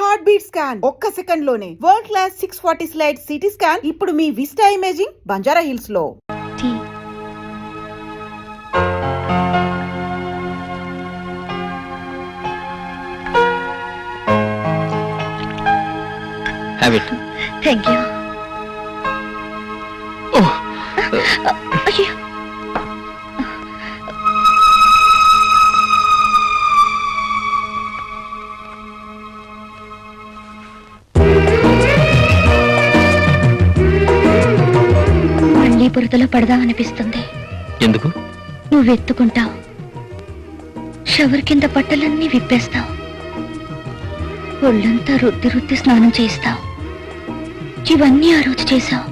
Heart beat scan ఒక్క second లోనే world class 640 slide CT scan ఇప్పుడు మీ విస్టా ఇమేజింగ్ బంజారా హిల్స్ లో. Have it. Thank you. Oh. Okay. మళ్ళీ బురదలో పడదామనిపిస్తుంది. ఎందుకు? నువ్వు ఎత్తుకుంటావు, షవర్ కింద బట్టలన్నీ విప్పేస్తావు, ఒళ్ళంతా రుద్ది రుద్ది స్నానం చేస్తావు. ఇవన్నీ ఆ రోజు చేశావు,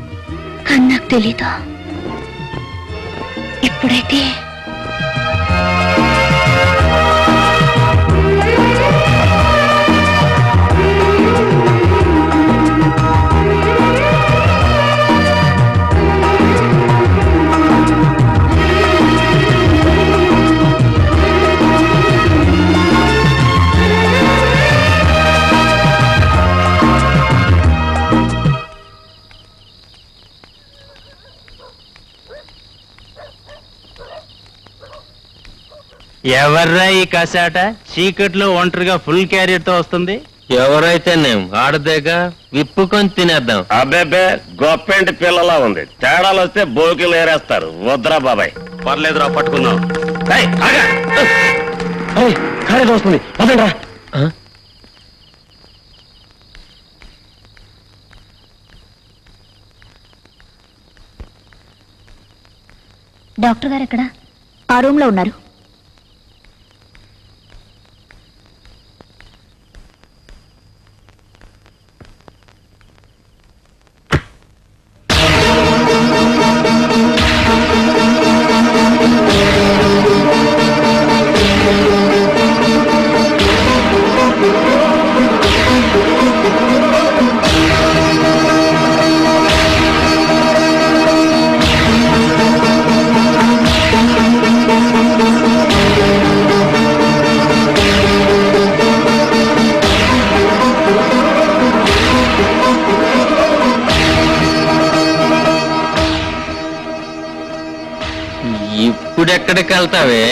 కానీ నాకు తెలీదా. ఇప్పుడైతే ఎవర్రా ఈ కసాట చీకట్లో ఒంటరిగా ఫుల్ క్యారియర్ తో వస్తుంది? ఎవరైతే నేను ఆడదేగా విప్పుకొని తినేద్దాం. అబ్బేబే గొప్పెంటి పిల్లలా ఉంది. తేడాలు వస్తే బోకిలు ఏరేస్తారు. వద్దురా బాబాయ్. పర్లేదురా, పట్టుకుందాం. వస్తుంది వదండ్రా. డాక్టర్ గారు ఎక్కడ? ఆ రూమ్ లో ఉన్నారు. ఇప్పుడెక్కడికి వెళ్తావే?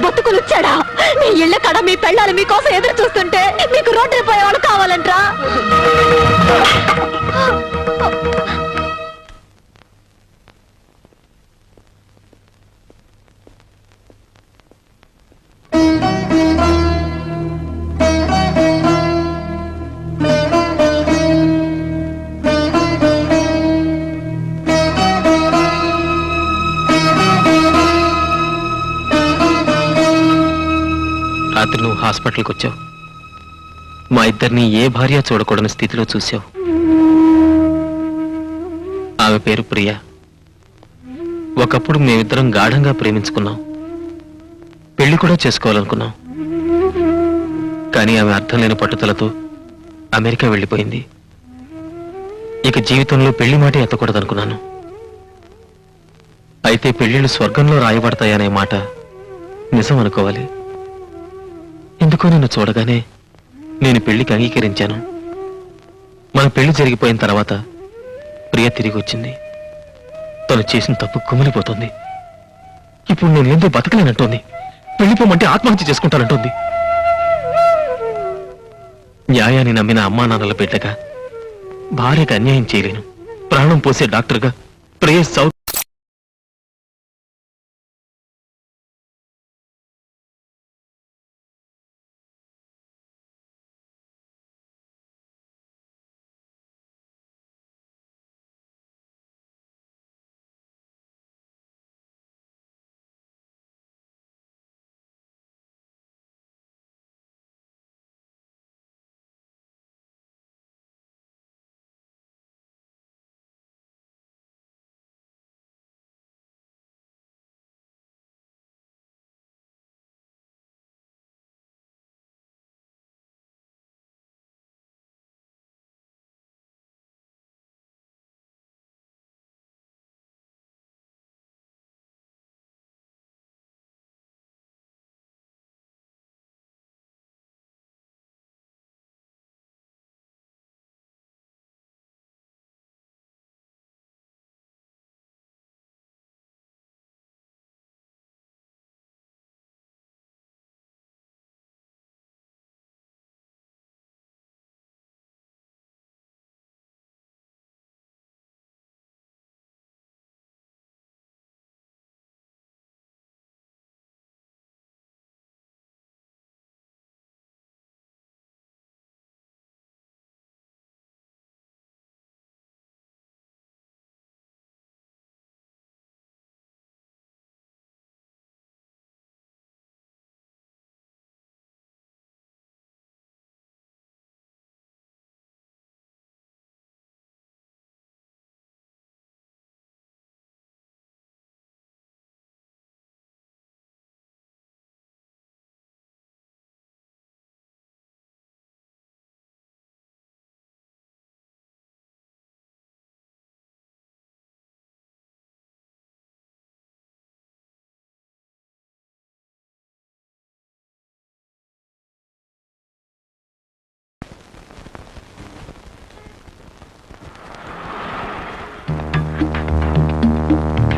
బతుకులుచ్చాడా? నీ ఇళ్ళ కడ మీ పెళ్ళాలు మీకోసం ఎదురు చూస్తుంటే మీకు రోడ్డు పోయేవాళ్ళు కావాలంట్రా? రాత్రి నువ్వు హాస్పిటల్కి వచ్చావు. మా ఇద్దరిని ఏ భార్య చూడకూడని స్థితిలో చూసావు. ఆమె పేరు ప్రియా. ఒకప్పుడు మేమిద్దరం గాఢంగా ప్రేమించుకున్నాం, పెళ్లి కూడా చేసుకోవాలనుకున్నాం. కానీ ఆమె అర్థం లేని పట్టుదలతో అమెరికా వెళ్ళిపోయింది. ఇక జీవితంలో పెళ్లి మాట ఎత్తకూడదనుకున్నాను. అయితే పెళ్లిళ్ళు స్వర్గంలో రాయబడతాయనే మాట నిజం అనుకోవాలి. ఎందుకో నిన్ను చూడగానే నేను పెళ్లికి అంగీకరించాను. మన పెళ్లి జరిగిపోయిన తర్వాత ప్రియ తిరిగి వచ్చింది. తను చేసిన తప్పు కుమిలిపోతుంది. ఇప్పుడు నేను ఏందో బతకలేనంటోంది. పెళ్లిపోమంటే ఆత్మహత్య చేసుకుంటానంటోంది. న్యాయాన్ని నమ్మిన అమ్మా నాన్నల బిడ్డగా భార్యకు అన్యాయం చేయలేను. ప్రాణం పోసే డాక్టర్గా ప్రియ సౌత్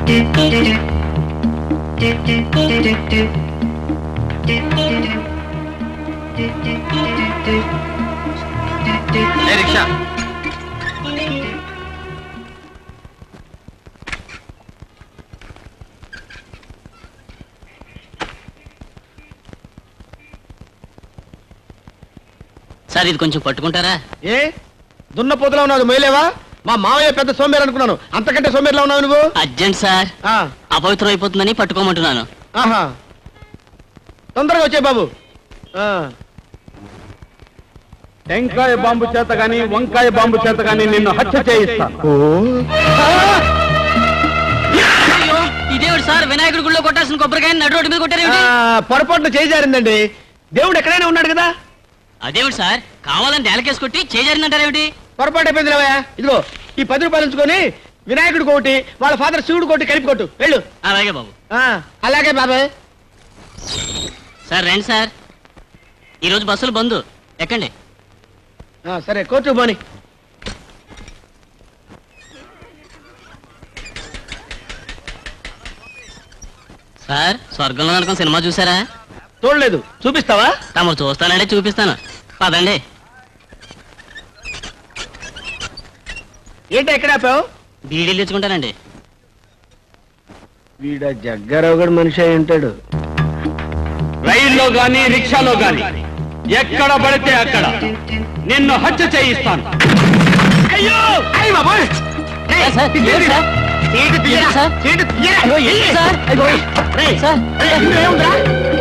రిక్షా సార్ ఇది కొంచెం పట్టుకుంటారా? ఏ దున్నపోతులా ఉన్నావు మొయ్యలేవా? మా మావయ్య పెద్ద సోమేరు అనుకున్నాను, అంతకంటే సోమేరులా ఉన్నావు నువ్వు. అర్జెంట్ సార్, ఆ, అపవిత్రం అయిపోతుందని పట్టుకోమంటున్నాను. ఆహా, తొందరగా వచ్చే బాబు. ఆ. టెంకాయ బాంబు చేత గాని వంకాయ బాంబు చేత గాని నిన్ను హత్య చేయిస్తా. ఇదేవిడు సార్, వినాయకుడి గుళ్ళో కొట్టాల్సిన కొబ్బరికాయ నడు రోడ్డు మీద కొట్టారేమిటి? పొరపాటున చేజారిందండి. దేవుడు ఎక్కడైనా ఉన్నాడు కదా. అదేవిడు సార్, కావాలని నేలకేసి కొట్టి చేజారిందంటారేమిటి? పొరపాటు అయిపోయింది రావయ్య. ఇదిగో ఈ 10 రూపాయలు ఉంచుకొని వినాయకుడికి ఒకటి, వాళ్ళ ఫాదర్ శివుడు ఒకటి కలిపి కొట్టు, వెళ్ళు. అలాగే బాబు. ఆ, అలాగే బాబాయ్. సార్ రండి సార్, ఈరోజు బస్సులు బంద్, ఎక్కండి. ఆ, సరే కోర్టు పోని. సార్, స్వర్గంలో నరకం సినిమా చూసారా? చూడలేదు, చూపిస్తావా? తమరు చూస్తానంటే చూపిస్తాను, పదండి. ఏంటి ఎక్కడ ఆపావు? బీడీలు తెచ్చుకుంటానండి. వీడ జగ్గారావు గడు మనిషి అయి ఉంటాడు. రైల్లో గాని రిక్షాలో గాని ఎక్కడ పడితే అక్కడ నిన్ను హత్య చేయిస్తాను. అయ్యో అయ్య బాబోయ్! రేయ్, సార్, తీయండి. ఏంటి సార్? సీటు తీయరా? సార్? సీటు తీయరా? అయ్యో, ఏంటి సార్? అయ్యో, రేయ్, సార్, రేయ్, ఇందులో ఏముందిరా?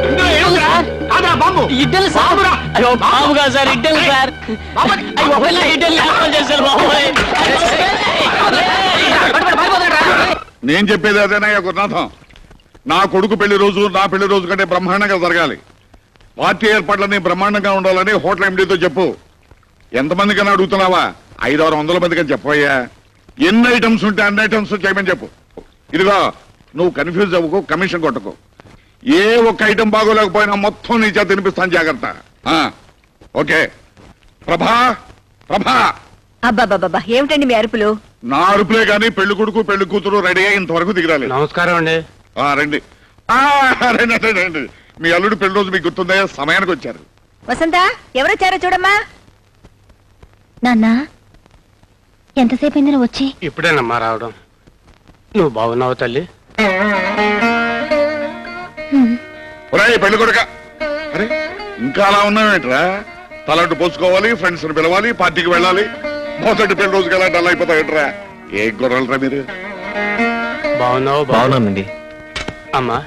ఇందులో ఏముందిరా? కాదురా, బాంబు. ఇడ్డలు సార్. బాంబురా. అయ్యో, బాబుగా సార్, ఇడ్డలు సార్. బాంబు. అయ్యో, పిల్ల ఇడ్డలు లేకుండా చేశారు బాబోయ్. పట్టుకోండి, పారిపోతాడురా. నేను చెప్పేది అదేనయ్యా గురునాథం. నా కొడుకు పెళ్లి రోజు నా పెళ్లి రోజు కంటే బ్రహ్మాండంగా జరగాలి. పార్టీ ఏర్పాట్లన్నీ బ్రహ్మాండంగా ఉండాలని హోటల్ ఎండీతో చెప్పు. ఎంతమందికైనా అడుగుతున్నావా? 500-600 మందికని చెప్పయ్యా. ఎన్ని ఐటమ్స్ ఉంటే అన్ని ఐటమ్స్ చేయమని చెప్పు. ఇదిగో నువ్వు కన్ఫ్యూజ్ అవ్వకు, కమిషన్ కొట్టకు. ఏ ఒక్క ఐటమ్ బాగోలేకపోయినా మొత్తం నీ చేత తినిపిస్తాను, జాగ్రత్త. ఆ, ఓకే. ప్రభా, ప్రభా. అబ్బాబాబా ఏమిటండి మీ అరుపులు? నా అరుపులే గాని పెళ్లి కొడుకు పెళ్లి కూతురు రెడీ అయ్యి ఇంతవరకు దిగరాలి. నమస్కారం అండి. రండి. రండి రండి, రండి. మీ అల్లుడు పెళ్లి రోజు మీకు గుర్తుందా? సమయానికి వచ్చారు. వసంత ఎవరొచ్చారో చూడమ్మా. నాన్న ఎంతసేపు అయింది నువ్వు వచ్చి? ఇప్పుడేనమ్మా రావడం. నువ్వు బాగున్నావు తల్లి? ఒరేయ్ పెళ్లి కొడుక, అరే ఇంకా అలా ఉన్నావేంట్రా? తలంటు పోసుకోవాలి, ఫ్రెండ్స్ ని పిలవాలి, పార్టీకి వెళ్ళాలి. మొదటి పెళ్లి రోజుకి ఎలా డల్ అయిపోతావేంట్రా? ఏ గొర్రెలరా మీరు? బాగున్నావు? బాగున్నానండి. అమ్మా,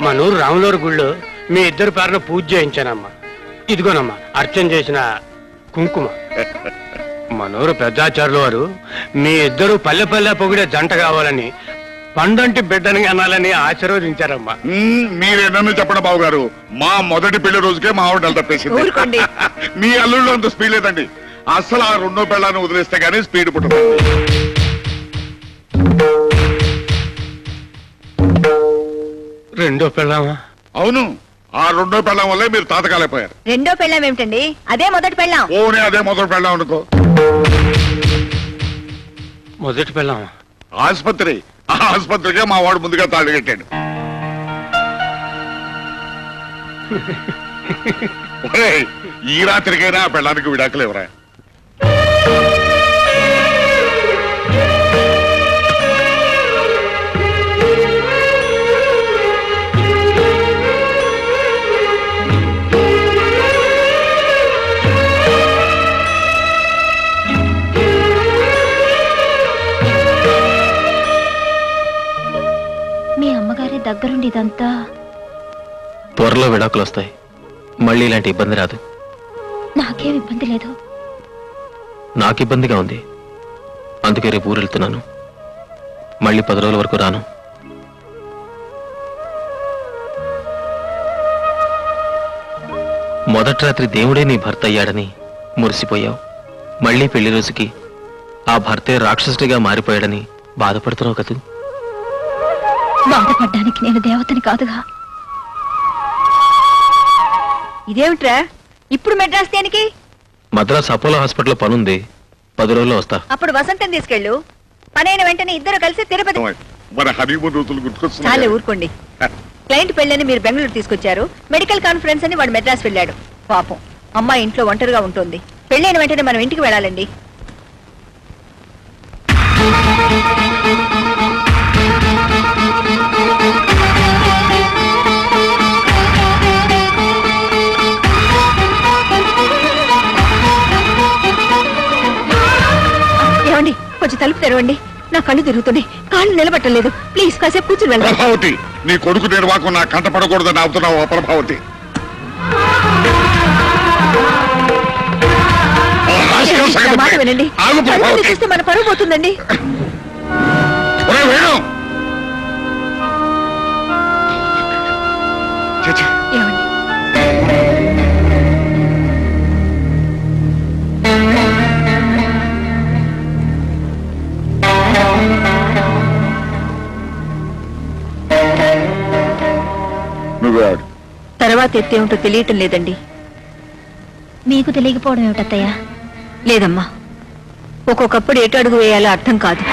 మా నూరు రాములూరు గుళ్ళో మీ ఇద్దరు పేరున పూజ చేయించానమ్మా. ఇదిగోనమ్మా అర్చన చేసిన కుంకుమ. మనూరు పెద్దాచారులు వారు మీ ఇద్దరు పల్లె పల్లె పొగిడే జంట కావాలని, పండంటి బిడ్డని అనాలని ఆశీర్వదించారమ్మా. మీరేనన్ను చెప్పండి బాబు గారు, మా మొదటి పెళ్లి రోజుకే మా ఆవిడ డల్ తప్పేసింది. ఊరుకోండి. మీ అల్లుళ్ళు అంత స్పీడ్ లేదండి. అసలు ఆ 2వ పెళ్ళాన్ని వదిలేస్తే గానీ స్పీడ్ పుట్టదు. రెండో పెళ్ళామా? అవును, ఆ 2వ పెళ్ళం వల్లే మీరు తాతకాలైపోయారు. రెండో పెళ్ళాం ఏమిటండి? అదే మొదటి పెళ్ళాం. ఓనే అదే మొదటి పెళ్ళం అనుకో. మొదటి పెళ్ళామా? ఆసుపత్రి, ఆ ఆసుపత్రికే మా వాడు ముందుగా తాళి కట్టాడు. ఒరేయ్, ఈ రాత్రికైనా ఆ పెళ్ళానికి విడాకులు ఎవరా? మీ అమ్మగారి దగ్గరుండి ఇదంతా. త్వరలో విడాకులు వస్తాయి, మళ్ళీ ఇలాంటి ఇబ్బంది రాదు. నాకేం ఇబ్బంది లేదు. నాకు ఇబ్బందిగా ఉంది, అందుకే రేపు ఊరు వెళ్తున్నాను. మళ్ళీ 10 రోజుల వరకు రాను. మొదటి రాత్రి దేవుడే నీ భర్త అయ్యాడని మురిసిపోయావు. మళ్ళీ పెళ్లి రోజుకి ఆ భర్తే రాక్షసుడిగా మారిపోయాడని బాధపడుతున్నావు కదూ. బాధపడ్డానికి నేను దేవతని కాదుగా. ఇదేమిట్రా ఇప్పుడు మెడ్రాస్ దేనికి? మద్రాస్ అపోలో హాస్పిటల్ పనుంది, 10 రోజుల్లో వస్తా. అప్పుడు వసంతం తీసుకెళ్ళు. పనైన వెంటనే ఇద్దరు కలిసి తిరుపతి. మన హనీమూన్ రోజులు చాలే గుర్తుకొస్తున్నాయి. ఊరుకోండి. క్లయింట్ పెళ్ళని మీరు బెంగళూరు తీసుకొచ్చారు, మెడికల్ కాన్ఫరెన్స్ అని వాడు మెడ్రాస్ వెళ్ళాడు. పాపం అమ్మాయి ఇంట్లో ఒంటరిగా ఉంటుంది. పెళ్ళైన వెంటనే మనం ఇంటికి వెళ్ళాలండి. ఏమండి, కొంచెం తలుపు తెరవండి. నా కళ్ళు తిరుగుతున్నాయి, కాళ్ళు నిలబట్టలేదు. ప్లీజ్ కాసేపు కూర్చుని వెళ్ళండి. ప్రభావతి, నీ కొడుకు నిర్వాహకం నా కంట పడకూడదని అవుతున్నావు. ప్రభావతి, ఆ రాజకీయ నా సంగతి మాట వినండి. ఆగు కళ్ళు ప్రభావతి. చూస్తే మన పరువు పోతుందండి. ఒరేయ్ వేణు! ఛీ, ఛీ. ఏమండి, నువ్వే ఆడు. తర్వాత ఎత్తేమిటో తెలియటం లేదండి. మీకు తెలియకపోవడం ఏమిటత్తయ్యా? లేదమ్మా, ఒక్కొక్కప్పుడు ఎటు అడుగు వేయాలో అర్థం కాదు.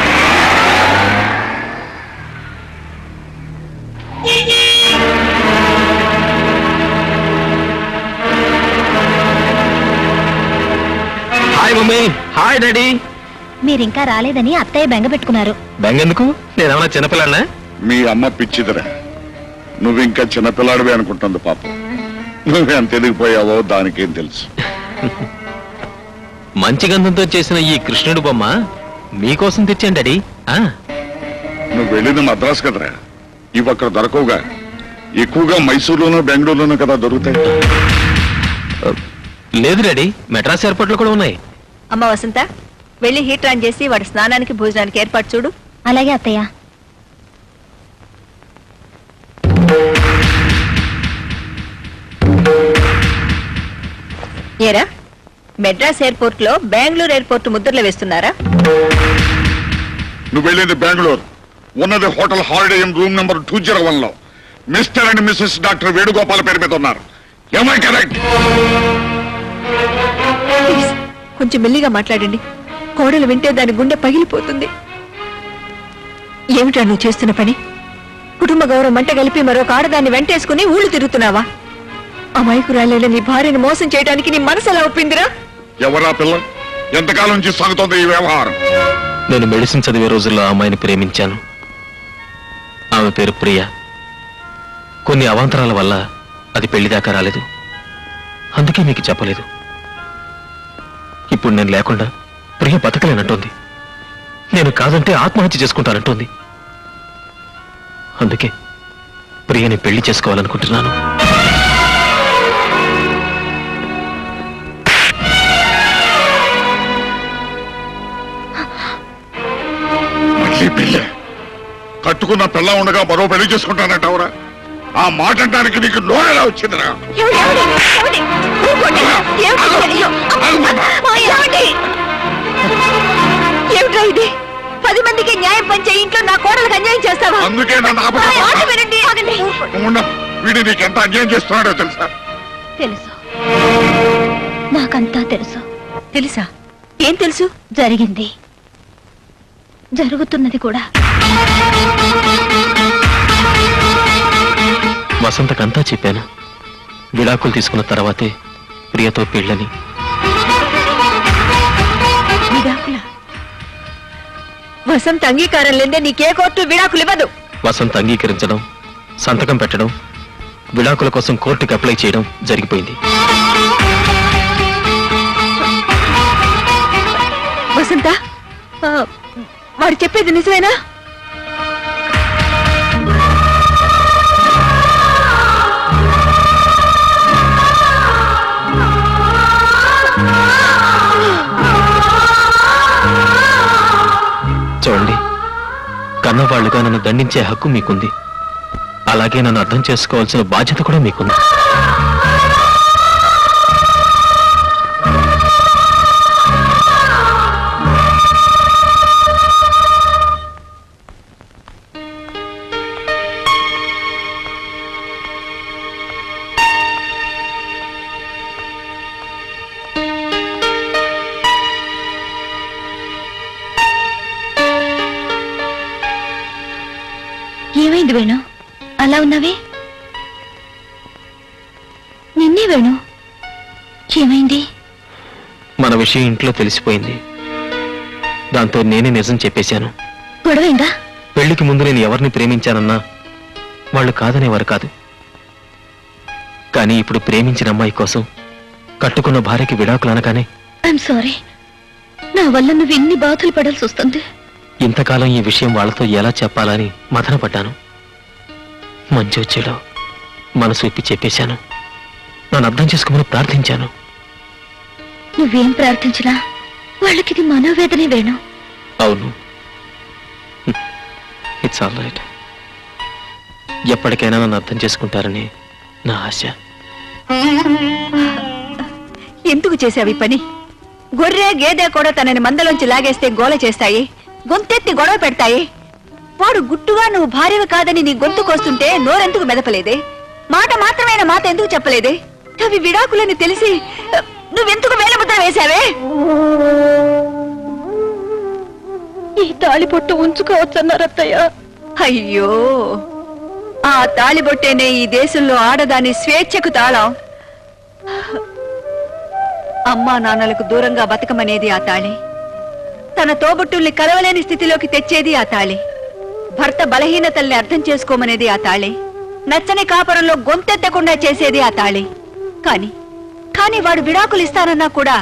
Hi mummy, hi daddy. మీరింకా రాలేదని అత్తయ్య బెంగ పెట్టుకున్నారు. బెంగెందుకు? నేనేమన్నా చిన్నపిల్లన్నా? మీ అమ్మ పిచ్చిదిరా. నువ్వు ఇంకా చిన్నపిల్లాడివే అనుకుంటుంది పాపం. నువ్వేం తెలియపోయావో దానికేం తెలుసు. మంచి గంధంతో చేసిన ఈ కృష్ణుడు బొమ్మ మీకోసం తెచ్చాను డాడీ. నువ్వు వెళ్ళింది మద్రాసు కదరా, ఇవి అక్కడ దొరకవుగా. ఎక్కువగా మైసూరులోనూ బెంగళూరులోనూ కదా దొరుకుతాయి. లేదు డాడీ, మెడ్రాస్ ఎయిర్పోర్ట్ లో కూడా ఉన్నాయి. అమ్మ వసంత, వెళ్ళి హీటర్ ఆన్ చేసి వాడి స్నానానికి భోజనానికి ఏర్పాటు చూడు. అలాగే అత్తయ్య. ఏరా, మెడ్రాస్ ఎయిర్పోర్ట్ లో బెంగళూరు ఎయిర్పోర్ట్ ముద్రలు వేస్తున్నారా? నువ్వు వెళ్ళింది బెంగళూరు, ఉన్నది hotel Holiday Inn room number 201 లో. Mr and Mrs doctor Venugopal పేరు మీద ఉన్నారు. ఏమై కరెక్ట్? ప్లీజ్, కొంచెం మెల్లిగా మాట్లాడండి. కోడలు వింటే దాని గుండె పగిలిపోతుంది. ఏమిటా నువ్వు చేస్తున్న పని? కుటుంబ గౌరవం మంట కలిపి మరొక ఆడదాన్ని వెంటేసుకుని ఊళ్ళు తిరుగుతున్నావా? అమాయకురాలైన నీ భార్యను మోసం చేయడానికి నీ మనసు ఎలా ఒప్పిందిరా? ఎవరా పిల్ల? ఎంతకాలం నుంచి సాగుతోంది ఈ వ్యవహారం? నేను మెడిసిన్ చదివే రోజుల్లో ఆ అమ్మాయిని ప్రేమించాను. ఆమె పేరు ప్రియ. కొన్ని అవాంతరాల వల్ల అది పెళ్లి దాకా రాలేదు. అందుకే మీకు చెప్పలేదు. ఇప్పుడు నేను లేకుండా ప్రియ బతకలేనంటోంది. నేను కాదంటే ఆత్మహత్య చేసుకుంటానంటోంది. అందుకే ప్రియని పెళ్లి చేసుకోవాలనుకుంటున్నాను. మళ్ళీ పెళ్ళి? కట్టుకున్న పిల్ల ఉండగా మరో పెళ్లి చేసుకుంటానంటావురా? ఆ మాట అంటానికి నీకు నోరెలా వచ్చిందిరా? ఏమిట్రా ఇది? 10 మందికి న్యాయం పంచే ఇంట్లో నా కోడలకు అన్యాయం చేస్తావా? అందుకే నన్ను నా మాట వినండి, ఆగండి. వీడు నీకెంత అన్యాయం చేస్తున్నాడో తెలుసా? తెలుసు, నాకంతా తెలుసు. తెలుసా? ఏం తెలుసు? జరిగింది, జరుగుతున్నది కూడా. వసంతకంతా చెప్పాను. విడాకులు తీసుకున్న తర్వాతే ప్రియతో పెళ్ళని. విడాకులా? వసంత అంగీకారం లేదే నీకే కోర్టు విడాకులు ఇవ్వదు. వసంత అంగీకరించడం, సంతకం పెట్టడం, విడాకుల కోసం కోర్టుకి అప్లై చేయడం జరిగిపోయింది. వసంత, వాడు చెప్పేది నిజమేనా? చూడండి, కన్నవాళ్లుగా నన్ను దండించే హక్కు మీకుంది. అలాగే నన్ను అర్థం చేసుకోవాల్సిన బాధ్యత కూడా మీకుంది. ఏమైంది వేణు? అలా ఉన్నావే? నిన్నే వేణు, ఏమైంది? మన విషయం ఇంట్లో తెలిసిపోయింది. దాంతో నేనే నిజం చెప్పేశాను. గొడవైందా? పెళ్లికి ముందు నేను ఎవరిని ప్రేమించానన్నా వాళ్ళు కాదనేవారు కాదు. కానీ ఇప్పుడు ప్రేమించిన అమ్మాయి కోసం కట్టుకున్న భార్యకి విడాకులు అనగానే ఐఎమ్ సారీ. నా వల్ల నువ్వు ఎన్ని బాధలు పడాల్సి వస్తుంది. ఇంతకాలం ఈ విషయం వాళ్ళతో ఎలా చెప్పాలని మదన పడ్డాను. మంచి వచ్చేలో మనసు ఇప్పి చెప్పేశాను. నన్ను అర్థం చేసుకోమని ప్రార్థించాను. నువ్వేం ప్రార్థించినా వాళ్ళకిది మనోవేదనే వేణు. అవును, ఇట్స్ ఆల్ రైట్. ఎప్పటికైనా నన్ను అర్థం చేసుకుంటారని నా ఆశ. ఎందుకు చేసావి పని? గొర్రె గేదె కూడా తనని మందలోంచి లాగేస్తే గోల చేస్తాయి, గొంతెత్తి గొడవ పెడతాయి. వాడు గుట్టుగా నువ్వు భార్యవి కాదని నీ గొంతు కోస్తుంటే నోరెందుకు మెదపలేదే? మాట మాత్రమైన మాట ఎందుకు చెప్పలేదే? అవి విడాకులని తెలిసి నువ్వెందుకు వేలముద్ర వేశావే? ఈ తాళిపొట్టు ఉంచుకోవచ్చన్నారత్తయ్య. అయ్యో, ఆ తాళిబొట్టేనే ఈ దేశంలో ఆడదాని స్వేచ్ఛకు తాళం. అమ్మా నాన్నలకు దూరంగా బతకమనేది ఆ తాళి. తన తోబుట్టుల్ని కలవలేని స్థితిలోకి తెచ్చేది ఆ తాళి. భర్త బలహీనతల్ని అర్థం చేసుకోమనేది ఆ తాళి. నచ్చని కాపురంలో గొంతెత్తకుండా చేసేది ఆ తాళి. కానీ వాడు విడాకులు ఇస్తానన్నా కూడా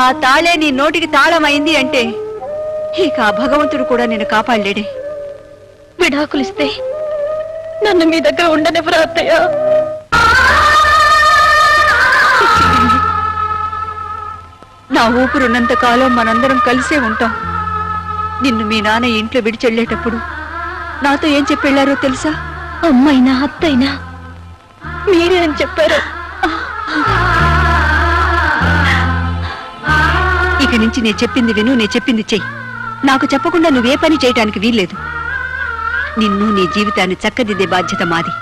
ఆ తాళే నీ నోటికి తాళం అయింది అంటే ఇక ఆ భగవంతుడు కూడా నిన్ను కాపాడలేడే. విడాకులిస్తే నన్ను మీ దగ్గర ఉండనివ్వరా అత్తయ్య? నా ఊపిరున్నంత కాలం మనందరం కలిసే ఉంటాం. నిన్ను మీ నాన్న ఇంట్లో విడిచెళ్ళేటప్పుడు నాతో ఏం చెప్పెళ్లారో తెలుసా? అమ్మైనా అత్తైనా మీరే అని చెప్పారు. ఇక నుంచి నేను చెప్పింది విను, నేను చెప్పింది చెయ్యి. నాకు చెప్పకుండా నువ్వే పని చేయటానికి వీల్లేదు. నిన్ను నీ జీవితాన్ని చక్కదిద్దే బాధ్యత మాది.